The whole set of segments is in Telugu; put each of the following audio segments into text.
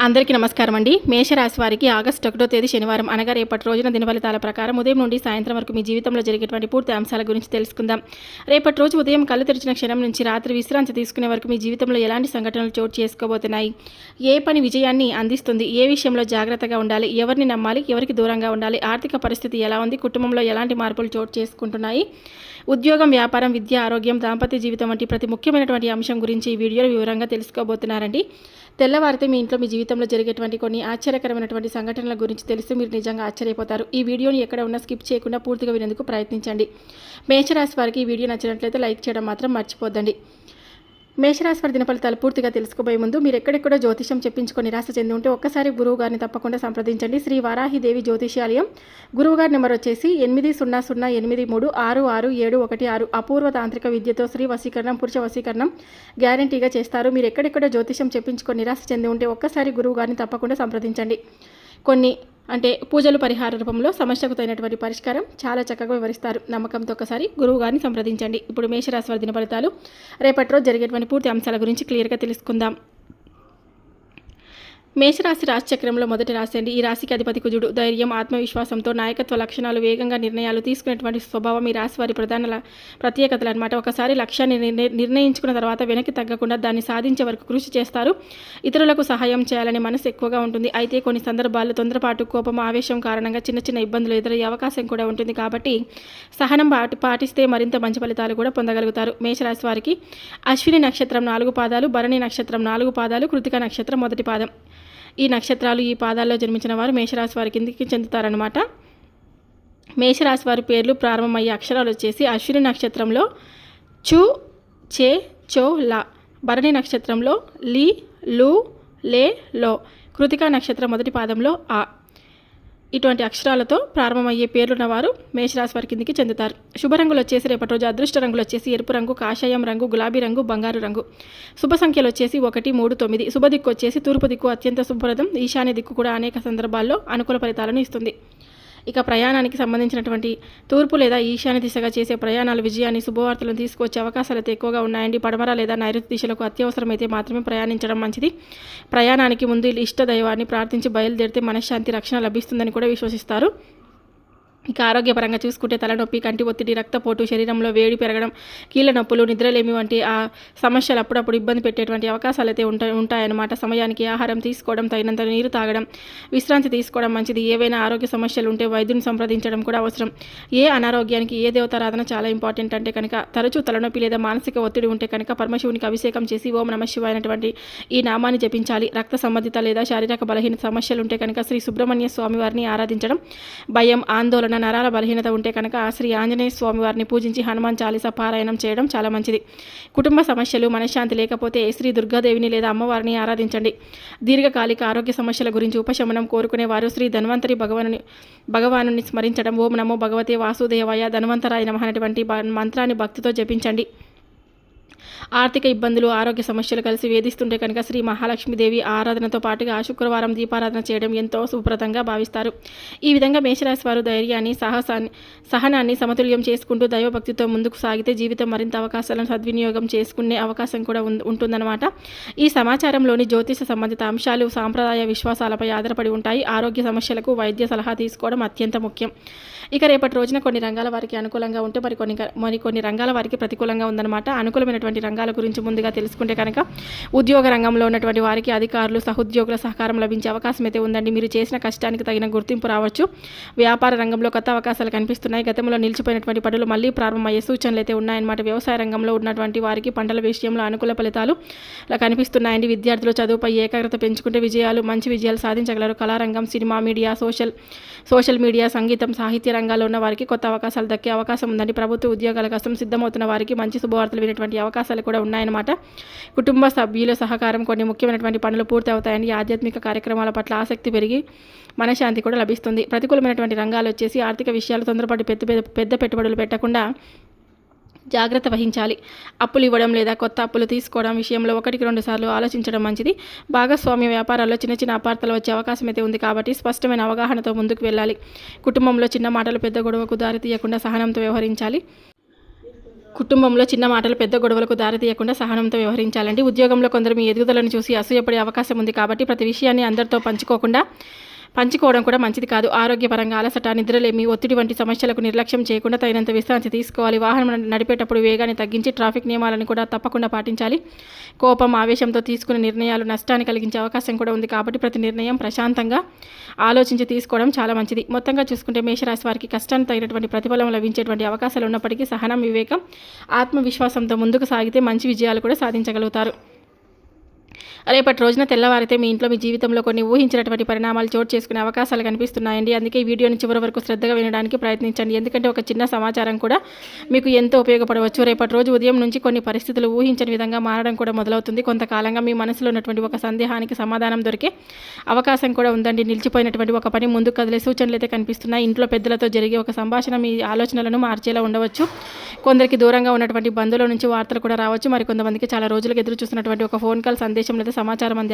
అందరికీ నమస్కారం అండి. మేషరాశి వారికి ఆగస్టు 1వ తేదీ శనివారం అనగా రేపటి రోజున దిన ఫలితాల ప్రకారం ఉదయం నుండి సాయంత్రం వరకు మీ జీవితంలో జరిగేటువంటి పూర్తి అంశాల గురించి తెలుసుకుందాం. రేపటి రోజు ఉదయం కళ్ళు తెరిచిన క్షణం నుంచి రాత్రి విశ్రాంతి తీసుకునే వరకు మీ జీవితంలో ఎలాంటి సంఘటనలు చోటు చేసుకోబోతున్నాయి, ఏ పని విజయాన్ని అందిస్తుంది, ఏ విషయంలో జాగ్రత్తగా ఉండాలి, ఎవరిని నమ్మాలి, ఎవరికి దూరంగా ఉండాలి, ఆర్థిక పరిస్థితి ఎలా ఉంది, కుటుంబంలో ఎలాంటి మార్పులు చోటు చేసుకుంటున్నాయి, ఉద్యోగం, వ్యాపారం, విద్య, ఆరోగ్యం, దాంపత్య జీవితం వంటి ప్రతి ముఖ్యమైనటువంటి అంశం గురించి ఈ వీడియోలో వివరంగా తెలుసుకోబోతున్నారండి. తెల్లవారితే మీ ఇంట్లో మీ జీవితంలో జరిగేటువంటి కొన్ని ఆశ్చర్యకరమైనటువంటి సంఘటనల గురించి తెలిసి మీరు నిజంగా ఆశ్చర్యపోతారు. ఈ వీడియోని ఎక్కడ ఉన్నా స్కిప్ చేయకుండా పూర్తిగా వినేందుకు ప్రయత్నించండి. మేషరాశి వారికి ఈ వీడియో నచ్చినట్లయితే లైక్ చేయడం మాత్రం మర్చిపోద్దండి. మేషరాశి వారి దిన ఫలితాలు పూర్తిగా తెలుసుకోబోయే ముందు మీరు ఎక్కడెక్కడో జ్యోతిషం చెప్పించుకొని నిరాశ చెంది ఉంటే ఒక్కసారి గురువు గారిని తప్పకుండా సంప్రదించండి. శ్రీ వారాహిదేవి జ్యోతిషాలయం, గురువు గారి నెంబర్ వచ్చేసి 8008366716. అపూర్వ తాంత్రిక విద్యతో స్త్రీ వశీకరణం, పురుష వశీకరణం గ్యారంటీగా చేస్తారు. మీరు ఎక్కడెక్కడో జ్యోతిషం చెప్పించుకొని నిరాశ చెంది ఉంటే ఒక్కసారి గురువు గారిని తప్పకుండా సంప్రదించండి. కొన్ని పూజలు పరిహార రూపంలో సమస్యకు తగినటువంటి పరిష్కారం చాలా చక్కగా వివరిస్తారు. నమ్మకంతో ఒకసారి గురువు గారిని సంప్రదించండి. ఇప్పుడు మేషరాశి వారి దిన ఫలితాలు రేపటి రోజు జరిగేటువంటి పూర్తి అంశాల గురించి క్లియర్గా తెలుసుకుందాం. మేషరాశి రాశి చక్రంలో మొదటి రాశి అండి. ఈ రాశికి అధిపతి కుజుడు. ధైర్యం, ఆత్మవిశ్వాసంతో నాయకత్వ లక్షణాలు, వేగంగా నిర్ణయాలు తీసుకునేటువంటి స్వభావం ఈ రాశి వారి ప్రత్యేకతలు అనమాట. ఒకసారి లక్ష్యాన్ని నిర్ణయించుకున్న తర్వాత వెనక్కి తగ్గకుండా దాన్ని సాధించే వరకు కృషి చేస్తారు. ఇతరులకు సహాయం చేయాలనే మనసు ఎక్కువగా ఉంటుంది. అయితే కొన్ని సందర్భాల్లో తొందరపాటు, కోపం, ఆవేశం కారణంగా చిన్న చిన్న ఇబ్బందులు ఎదురయ్యే అవకాశం కూడా ఉంటుంది. కాబట్టి సహనం పాటిస్తే మరింత మంచి ఫలితాలు కూడా పొందగలుగుతారు. మేషరాశి వారికి అశ్విని నక్షత్రం 4 పాదాలు, భరణి నక్షత్రం 4 పాదాలు, కృతిక నక్షత్రం మొదటి పాదం. ఈ నక్షత్రాలు, ఈ పాదాల్లో జన్మించిన వారు మేషరాశి వారి కిందికి చెందుతారనమాట. మేషరాశి వారి పేర్లు ప్రారంభమయ్యే అక్షరాలు వచ్చేసి అశ్విని నక్షత్రంలో చు, చే, చో, లా, భరణి నక్షత్రంలో లి, లు, లే, లో, కృతికా నక్షత్రం మొదటి పాదంలో ఆ. ఇటువంటి అక్షరాలతో ప్రారంభమయ్యే పేర్లున్న వారు మేషరాశి వారి కిందికి చెందుతారు. శుభరంగులు వచ్చేసి రేపటి రోజు అదృష్ట రంగులు వచ్చేసి ఎరుపు రంగు, కాషాయం రంగు, గులాబీ రంగు, బంగారు రంగు. శుభ సంఖ్యలు వచ్చేసి 1, 3, 9. శుభ దిక్కు వచ్చేసి తూర్పు దిక్కు అత్యంత శుభప్రదం. ఈశాన్య దిక్కు కూడా అనేక సందర్భాల్లో అనుకూల ఫలితాలను ఇస్తుంది. ఇక ప్రయాణానికి సంబంధించినటువంటి తూర్పు లేదా ఈశాన్య దిశగా చేసే ప్రయాణాలు విజయాన్ని, శుభవార్తలను తీసుకొచ్చే అవకాశాలు అయితే ఎక్కువగా ఉన్నాయండి. పడమర లేదా నైరుతి దిశలకు అత్యవసరమైతే మాత్రమే ప్రయాణించడం మంచిది. ప్రయాణానికి ముందు ఇష్ట దైవాన్ని ప్రార్థించి బయలుదేరితే మనశ్శాంతి, రక్షణ లభిస్తుందని కూడా విశ్వసిస్తారు. ఇక ఆరోగ్యపరంగా చూసుకుంటే తలనొప్పి, కంటి ఒత్తిడి, రక్తపోటు, శరీరంలో వేడి పెరగడం, కీళ్ళ నొప్పులు, నిద్రలేమి వంటి ఆ సమస్యలు అప్పుడప్పుడు ఇబ్బంది పెట్టేటువంటి అవకాశాలు అయితే ఉంటాయన్నమాట. సమయానికి ఆహారం తీసుకోవడం, తగినంత నీరు తాగడం, విశ్రాంతి తీసుకోవడం మంచిది. ఏవైనా ఆరోగ్య సమస్యలు ఉంటే వైద్యుని సంప్రదించడం కూడా అవసరం. ఏ అనారోగ్యానికి ఏ దేవతారాధన చాలా ఇంపార్టెంట్ అంటే కనుక తరచూ తలనొప్పి లేదా మానసిక ఒత్తిడి ఉంటే కనుక పరమశివునికి అభిషేకం చేసి ఓం నమః శివాయ అయినటువంటి ఈ నామాన్ని జపించాలి. రక్త సంబంధిత లేదా శారీరక బలహీన సమస్యలు ఉంటే కనుక శ్రీ సుబ్రహ్మణ్య స్వామి వారిని ఆరాధించడం, భయం, ఆందోళన, నరాల బలహీనత ఉంటే కనుక శ్రీ ఆంజనేయ స్వామి వారిని పూజించి హనుమాన్ చాలీసా పారాయణం చేయడం చాలా మంచిది. కుటుంబ సమస్యలు, మనశ్శాంతి లేకపోతే శ్రీ దుర్గాదేవిని లేదా అమ్మవారిని ఆరాధించండి. దీర్ఘకాలిక ఆరోగ్య సమస్యల గురించి ఉపశమనం కోరుకునేవారు శ్రీ ధన్వంతరి భగవాను స్మరించడం, ఓం నమో భగవతే వాసుదేవాయ ధన్వంతరాయ నమః అనేటువంటి మంత్రాన్ని భక్తితో జపించండి. ఆర్థిక ఇబ్బందులు, ఆరోగ్య సమస్యలు కలిసి వేధిస్తుంటే కనుక శ్రీ మహాలక్ష్మీదేవి ఆరాధనతో పాటుగా శుక్రవారం దీపారాధన చేయడం ఎంతో శుభప్రదంగా భావిస్తారు. ఈ విధంగా మేషరాశి వారు ధైర్యాన్ని, సహనాన్ని సమతుల్యం చేసుకుంటూ దైవభక్తితో ముందుకు సాగితే జీవితం మరింత అవకాశాలను సద్వినియోగం చేసుకునే అవకాశం కూడా ఉంటుందన్నమాట. ఈ సమాచారంలోని జ్యోతిష సంబంధిత అంశాలు సాంప్రదాయ విశ్వాసాలపై ఆధారపడి ఉంటాయి. ఆరోగ్య సమస్యలకు వైద్య సలహా తీసుకోవడం అత్యంత ముఖ్యం. ఇక రేపటి రోజున కొన్ని రంగాల వారికి అనుకూలంగా ఉంటే మరికొన్ని రంగాల వారికి ప్రతికూలంగా ఉందన్నమాట. అనుకూలమైనటువంటి రంగాల గురించి ముందుగా తెలుసుకుంటే కనుక ఉద్యోగ రంగంలో ఉన్నటువంటి వారికి అధికారులు, సహోద్యోగుల సహకారం లభించే అవకాశం అయితే ఉందండి. మీరు చేసిన కష్టానికి తగిన గుర్తింపు రావచ్చు. వ్యాపార రంగంలో కొత్త అవకాశాలు కనిపిస్తున్నాయి. గతంలో నిలిచిపోయినటువంటి పనులు మళ్ళీ ప్రారంభమయ్యే సూచనలు అయితే ఉన్నాయన్నమాట. వ్యవసాయ రంగంలో ఉన్నటువంటి వారికి పంటల విషయంలో అనుకూల ఫలితాలు కనిపిస్తున్నాయండి. విద్యార్థులు చదువుపై ఏకాగ్రత పెంచుకుంటే మంచి విజయాలు సాధించగలరు. కళారంగం, సినిమా, మీడియా, సోషల్ మీడియా, సంగీతం, సాహిత్య రంగాల్లో ఉన్న వారికి కొత్త అవకాశాలు దక్కే అవకాశం ఉందండి. ప్రభుత్వ ఉద్యోగాల కోసం సిద్ధమవుతున్న వారికి మంచి శుభవార్తలు వినేటువంటి అవకాశాలు కూడా ఉన్నాయన్నమాట. కుటుంబ సభ్యుల సహకారం, కొన్ని ముఖ్యమైనటువంటి పనులు పూర్తి అవుతాయండి. ఆధ్యాత్మిక కార్యక్రమాల పట్ల ఆసక్తి పెరిగి మనశ్శాంతి కూడా లభిస్తుంది. ప్రతికూలమైనటువంటి రంగాలు వచ్చేసి ఆర్థిక విషయాలు తొందరపాటు పెద్ద పెట్టుబడులు పెట్టకుండా జాగ్రత్త వహించాలి. అప్పులు ఇవ్వడం లేదా కొత్త అప్పులు తీసుకోవడం విషయంలో 1-2 సార్లు ఆలోచించడం మంచిది. భాగస్వామ్య వ్యాపారాల్లో చిన్న చిన్న అపార్థాలు వచ్చే అవకాశం అయితే ఉంది కాబట్టి స్పష్టమైన అవగాహనతో ముందుకు వెళ్ళాలి. కుటుంబంలో చిన్న మాటలు పెద్ద గొడవకు దారి తీయకుండా సహనంతో వ్యవహరించాలి. కుటుంబంలో చిన్న మాటలు పెద్ద గొడవలకు దారితీయకుండా సహనంతో వ్యవహరించాలండి. ఉద్యోగంలో కొందరు మీ ఎదుగుదలను చూసి అసూయపడే అవకాశం ఉంది కాబట్టి ప్రతి విషయాన్ని అందరితో పంచుకోవడం కూడా మంచిది కాదు. ఆరోగ్యపరంగా అలసట, నిద్రలేమి, ఒత్తిడి వంటి సమస్యలకు నిర్లక్ష్యం చేయకుండా తగినంత విశ్రాంతి తీసుకోవాలి. వాహనం నడిపేటప్పుడు వేగాన్ని తగ్గించి ట్రాఫిక్ నియమాలను కూడా తప్పకుండా పాటించాలి. కోపం, ఆవేశంతో తీసుకునే నిర్ణయాలు నష్టాన్ని కలిగించే అవకాశం కూడా ఉంది కాబట్టి ప్రతి నిర్ణయం ప్రశాంతంగా ఆలోచించి తీసుకోవడం చాలా మంచిది. మొత్తంగా చూసుకుంటే మేషరాశి వారికి కష్టాన్ని తగినటువంటి ప్రతిఫలం లభించేటువంటి అవకాశాలు ఉన్నప్పటికీ సహనం, వివేకం, ఆత్మవిశ్వాసంతో ముందుకు సాగితే మంచి విజయాలు కూడా సాధించగలుగుతారు. రేపటి రోజున తెల్లవారితే మీ ఇంట్లో మీ జీవితంలో కొన్ని ఊహించినటువంటి పరిణామాలు చోటు చేసుకునే అవకాశాలు కనిపిస్తున్నాయండి. అందుకే ఈ వీడియోని చివరి వరకు శ్రద్ధగా వినడానికి ప్రయత్నించండి. ఎందుకంటే ఒక చిన్న సమాచారం కూడా మీకు ఎంతో ఉపయోగపడవచ్చు. రేపటి రోజు ఉదయం నుంచి కొన్ని పరిస్థితులు ఊహించని విధంగా మారడం కూడా మొదలవుతుంది. కొంతకాలంగా మీ మనసులో ఉన్నటువంటి ఒక సందేహానికి సమాధానం దొరికే అవకాశం కూడా ఉందండి. నిలిచిపోయినటువంటి ఒక పని ముందుకు కదిలే సూచనలు అయితే కనిపిస్తున్నాయి. ఇంట్లో పెద్దలతో జరిగే ఒక సంభాషణ మీ ఆలోచనలను మార్చేలా ఉండవచ్చు. కొందరికి దూరంగా ఉన్నటువంటి బంధువుల నుంచి వార్తలు కూడా రావచ్చు. మరి కొంతమందికి చాలా రోజులకు ఎదురు చూస్తున్నటువంటి ఒక ఫోన్ కాల్, సందేశం లేదా సమాచారం అందే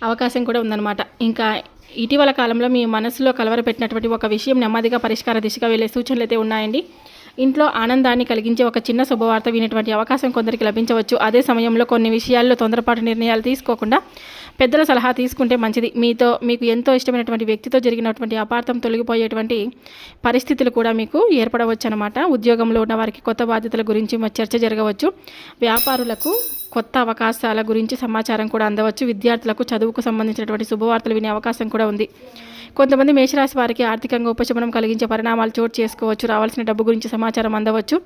అవకాశం కూడా ఉందన్నమాట. ఇంకా ఇటీవల కాలంలో మీ మనసులో కలవరపెట్టినటువంటి ఒక విషయం నెమ్మదిగా పరిష్కార దిశగా వెళ్ళే సూచనలు అయితే ఉన్నాయండి. ఇంట్లో ఆనందాన్ని కలిగించే ఒక చిన్న శుభవార్త వినేటువంటి అవకాశం కొందరికి లభించవచ్చు. అదే సమయంలో కొన్ని విషయాల్లో తొందరపాటు నిర్ణయాలు తీసుకోకుండా పెద్దల సలహా తీసుకుంటే మంచిది. మీకు ఎంతో ఇష్టమైనటువంటి వ్యక్తితో జరిగినటువంటి అపార్థం తొలగిపోయేటువంటి పరిస్థితులు కూడా మీకు ఏర్పడవచ్చు అనమాట. ఉద్యోగంలో ఉన్న వారికి కొత్త బాధ్యతల గురించి చర్చ జరగవచ్చు. వ్యాపారులకు కొత్త అవకాశాల గురించి సమాచారం కూడా అందవచ్చు. విద్యార్థులకు చదువుకు సంబంధించినటువంటి శుభవార్తలు వినే అవకాశం కూడా ఉంది. కొంతమంది మేషరాశి వారికి ఆర్థికంగా ఉపశమనం కలిగించే పరిణామాలు చోటు చేసుకోవచ్చు. రావాల్సిన డబ్బు గురించి సమాచారం అందవచ్చు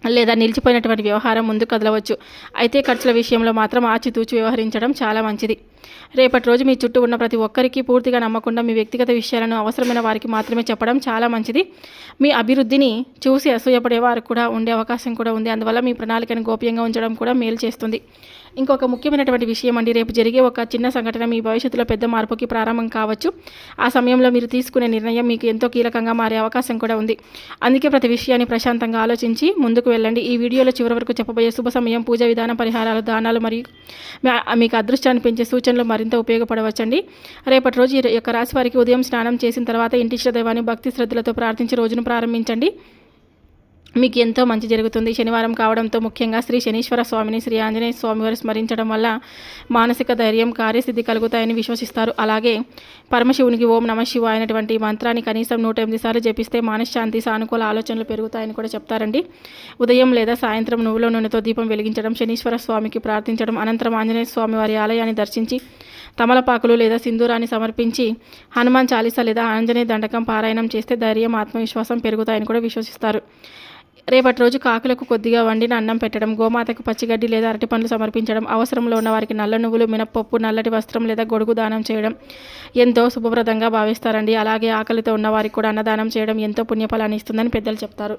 లేదా నిలిచిపోయినటువంటి వ్యవహారం ముందుకు కదలవచ్చు. అయితే ఖర్చుల విషయంలో మాత్రం ఆచితూచి వ్యవహరించడం చాలా మంచిది. రేపటి రోజు మీ చుట్టూ ఉన్న ప్రతి ఒక్కరికి పూర్తిగా నమ్మకుండా మీ వ్యక్తిగత విషయాలను అవసరమైన వారికి మాత్రమే చెప్పడం చాలా మంచిది. మీ అభివృద్ధిని చూసి అసూయపడే వారు కూడా ఉండే అవకాశం కూడా ఉంది. అందువల్ల మీ ప్రణాళికను గోప్యంగా ఉంచడం కూడా మేలు చేస్తుంది. ఇంకొక ముఖ్యమైనటువంటి విషయం అండి, రేపు జరిగే ఒక చిన్న సంఘటన మీ భవిష్యత్తులో పెద్ద మార్పుకి ప్రారంభం కావచ్చు. ఆ సమయంలో మీరు తీసుకునే నిర్ణయం మీకు ఎంతో కీలకంగా మారే అవకాశం కూడా ఉంది. అందుకే ప్రతి విషయాన్ని ప్రశాంతంగా ఆలోచించి ముందుకు వెళ్ళండి. ఈ వీడియోలో చివరి వరకు చెప్పబోయే శుభ సమయం, పూజ విధానం, పరిహారాలు, దానాలు మరియు మీకు అదృష్టాన్ని పెంచే సూచనలు మరింత ఉపయోగపడవచ్చండి. రేపటి రోజు ఈ యొక్క రాశి వారికి ఉదయం స్నానం చేసిన తర్వాత ఇంటి దైవాన్ని భక్తి శ్రద్ధలతో ప్రార్థించి రోజును ప్రారంభించండి. మీకు ఎంతో మంచి జరుగుతుంది. శనివారం కావడంతో ముఖ్యంగా శ్రీ శనీశ్వర స్వామిని, శ్రీ ఆంజనేయ స్వామి వారు స్మరించడం వల్ల మానసిక ధైర్యం, కార్యసిద్ధి కలుగుతాయని విశ్వసిస్తారు. అలాగే పరమశివునికి ఓం నమ శివాయ అనేటువంటి మంత్రాన్ని కనీసం 108 సార్లు జపిస్తే మనశ్శాంతి, సానుకూల ఆలోచనలు పెరుగుతాయని కూడా చెప్తారండి. ఉదయం లేదా సాయంత్రం నువ్వుల నూనెతో దీపం వెలిగించడం, శనీశ్వర స్వామికి ప్రార్థించడం, అనంతరం ఆంజనేయ స్వామి వారి ఆలయాన్ని దర్శించి తమలపాకులు లేదా సింధూరాన్ని సమర్పించి హనుమాన్ చాలీసా లేదా ఆంజనేయ దండకం పారాయణం చేస్తే ధైర్యం, ఆత్మవిశ్వాసం పెరుగుతాయని కూడా విశ్వసిస్తారు. రేపటి రోజు కాకులకు కొద్దిగా వండిన అన్నం పెట్టడం, గోమాతకు పచ్చిగడ్డి లేదా అరటి పండ్లు సమర్పించడం, అవసరంలో ఉన్న వారికి నల్ల నువ్వులు, మినప్పప్పు, నల్లటి వస్త్రం లేదా గొడుగు దానం చేయడం ఎంతో శుభప్రదంగా భావిస్తారండి. అలాగే ఆకలితో ఉన్న వారికి కూడా అన్నదానం చేయడం ఎంతో పుణ్యఫలాన్ని ఇస్తుందని పెద్దలు చెప్తారు.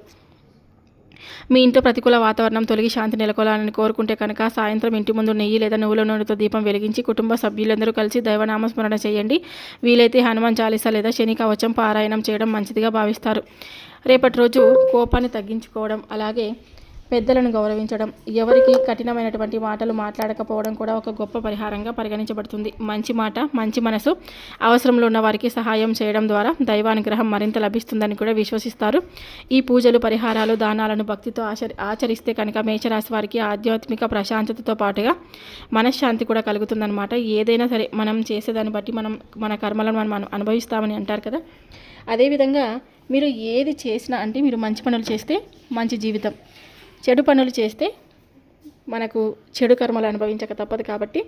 మీ ఇంట్లో ప్రతికూల వాతావరణం తొలగి శాంతి నెలకొలాలని కోరుకుంటే కనుక సాయంత్రం ఇంటి ముందు నెయ్యి లేదా నువ్వుల నూనెతో దీపం వెలిగించి కుటుంబ సభ్యులందరూ కలిసి దైవనామస్మరణ చేయండి. వీలైతే హనుమాన్ చాలీసా లేదా శని కవచం పారాయణం చేయడం మంచిదిగా భావిస్తారు. రేపటి రోజు కోపాన్ని తగ్గించుకోవడం, అలాగే పెద్దలను గౌరవించడం, ఎవరికి కఠినమైనటువంటి మాటలు మాట్లాడకపోవడం కూడా ఒక గొప్ప పరిహారంగా పరిగణించబడుతుంది. మంచి మాట, మంచి మనసు, అవసరంలో ఉన్న వారికి సహాయం చేయడం ద్వారా దైవానుగ్రహం మరింత లభిస్తుందని కూడా విశ్వసిస్తారు. ఈ పూజలు, పరిహారాలు, దానాలను భక్తితో ఆచరిస్తే కనుక మేషరాశి వారికి ఆధ్యాత్మిక ప్రశాంతతతో పాటుగా మనశ్శాంతి కూడా కలుగుతుందన్నమాట. ఏదైనా సరే మనం చేసేదాన్ని బట్టి మన కర్మలను మనం అనుభవిస్తామని అంటారు కదా. అదేవిధంగా మీరు ఏది చేసినా అంటే మీరు మంచి పనులు చేస్తే మంచి జీవితం, చెడు పనులు చేస్తే మనకు చెడు కర్మలు అనుభవించక తప్పదు. కాబట్టి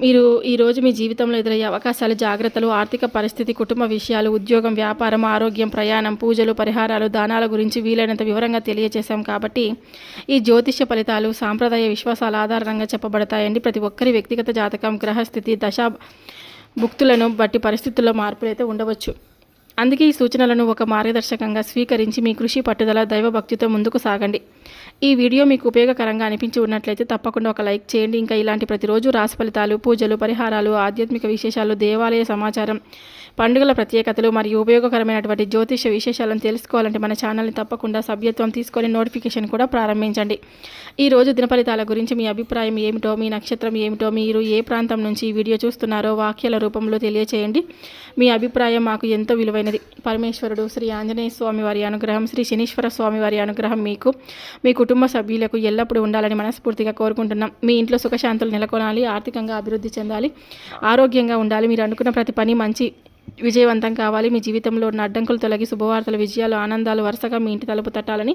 మీరు ఈరోజు మీ జీవితంలో ఎదురయ్యే అవకాశాలు, జాగ్రత్తలు, ఆర్థిక పరిస్థితి, కుటుంబ విషయాలు, ఉద్యోగం, వ్యాపారం, ఆరోగ్యం, ప్రయాణం, పూజలు, పరిహారాలు, దానాల గురించి వీలైనంత వివరంగా తెలియజేశాం. కాబట్టి ఈ జ్యోతిష్య ఫలితాలు సాంప్రదాయ విశ్వాసాల ఆధారంగా చెప్పబడతాయండి. ప్రతి ఒక్కరి వ్యక్తిగత జాతకం, గ్రహస్థితి, దశా భుక్తులను బట్టి పరిస్థితుల్లో మార్పులు అయితే ఉండవచ్చు. అందుకే ఈ సూచనలను ఒక మార్గదర్శకంగా స్వీకరించి మీ కృషి, పట్టుదల, దైవభక్తితో ముందుకు సాగండి. ఈ వీడియో మీకు ఉపయోగకరంగా అనిపించి ఉన్నట్లయితే తప్పకుండా ఒక లైక్ చేయండి. ఇంకా ఇలాంటి ప్రతిరోజు రాశి ఫలితాలు, పూజలు, పరిహారాలు, ఆధ్యాత్మిక విశేషాలు, దేవాలయ సమాచారం, పండుగల ప్రత్యేకతలు మరియు ఉపయోగకరమైనటువంటి జ్యోతిష విశేషాలను తెలుసుకోవాలంటే మన ఛానల్ని తప్పకుండా సభ్యత్వం తీసుకొని నోటిఫికేషన్ కూడా ప్రారంభించండి. ఈరోజు దినఫలితాల గురించి మీ అభిప్రాయం ఏమిటో, మీ నక్షత్రం ఏమిటో, మీరు ఏ ప్రాంతం నుంచి ఈ వీడియో చూస్తున్నారో వాక్యాల రూపంలో తెలియచేయండి. మీ అభిప్రాయం మాకు ఎంతో విలువైనది. పరమేశ్వరుడు శ్రీ ఆంజనేయ స్వామి వారి అనుగ్రహం, శ్రీ శనీశ్వర స్వామి వారి అనుగ్రహం మీకు, మీ కుటుంబ సభ్యులకు ఎల్లప్పుడూ ఉండాలని మనస్ఫూర్తిగా కోరుకుంటున్నాం. మీ ఇంట్లో సుఖశాంతులు నెలకొనాలి, ఆర్థికంగా అభివృద్ధి చెందాలి, ఆరోగ్యంగా ఉండాలి, మీరు అనుకున్న ప్రతి పని మంచి విజయవంతం కావాలి, మీ జీవితంలో ఉన్న అడ్డంకులు తొలగి శుభవార్తలు, విజయాలు, ఆనందాలు వరుసగా మీ ఇంటి తలుపు తట్టాలని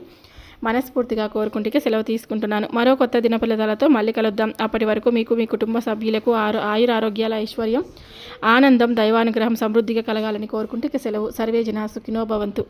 మనస్ఫూర్తిగా కోరుకుంటే సెలవు తీసుకుంటున్నాను. మరో కొత్త దినఫలితాలతో మళ్ళీ కలుద్దాం. అప్పటి వరకు మీకు, మీ కుటుంబ సభ్యులకు ఆయురారోగ్యాల, ఐశ్వర్యం, ఆనందం, దైవానుగ్రహం సమృద్ధిగా కలగాలని కోరుకుంటే సెలవు. సర్వే జనా సుఖినో భవంతు.